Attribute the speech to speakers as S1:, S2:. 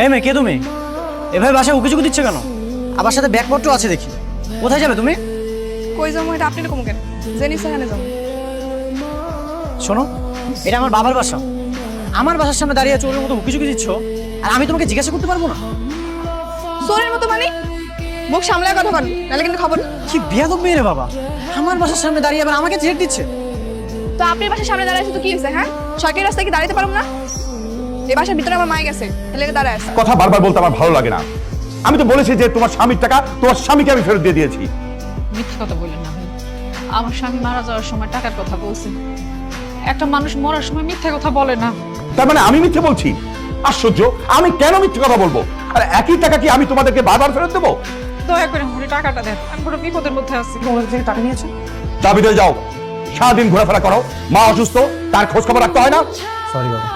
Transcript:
S1: এই মেয়ে, কে তুমি? এভাবে বাসায় উকিঝুঁকি দিচ্ছে কেন? আবার সাথে ব্যাগপত্র আছে দেখি। কোথায় যাবে তুমি?
S2: কই যাবো এটা আপনি এরকম কেন? জেনি সেখানে যাবো।
S1: শোনো, এটা আমার বাবার বাসা। আমার বাসার সামনে দাঁড়িয়ে চোরের মতো উকিঝুঁকি দিচ্ছ, আর আমি তোমাকে জিজ্ঞাসা করতে পারবো না?
S2: চোরের মতো মানে? মুখ সামলায় কথা বল, নাহলে কিন্তু খবর।
S1: কি বেয়াদব মেয়ে রে বাবা! আমার বাসার সামনে দাঁড়িয়ে আবার আমাকে থ্রেট দিচ্ছে।
S2: তো আপনি বাসার সামনে দাঁড়াইছে তো কি হয়েছে? হ্যাঁ, সরকারি রাস্তায় কি দাঁড়াতে পারবো না? এই বাসার ভিতরে আমার মাই গেছে, এলাকা দাঁড়ায় আছে।
S3: কথা বারবার বলতে আমার ভালো লাগে না। আমি তো বলেছি যে তোমার স্বামীর টাকা তোমার স্বামীকে আমি ফেরত দিয়ে দিয়েছি।
S4: মিথ্যা কথা বললেন না ভাই। আমার স্বামী মারা যাওয়ার সময় টাকার কথা বলছে। একটা মানুষ মরার সময় মিথ্যা কথা বলে না।
S3: তার মানে আমি মিথ্যে বলছি? আশ্চর্য, আমি কেন মিথ্যে কথা বলবো? আর একই টাকা কি আমি তোমাদেরকে বারবার ফেরত দেবো?
S4: দয়া করে আমার টাকাটা দেন, আমি বড় বিপদের মধ্যে আছি।
S1: তোমাদের থেকে টাকা নিয়েছো?
S3: চাবি দিয়ে যাও, সারাদিন ঘোরাফেরা করো। মা অসুস্থ, তার খোঁজ খবর রাখতে হয় না?
S1: সরি বাবা।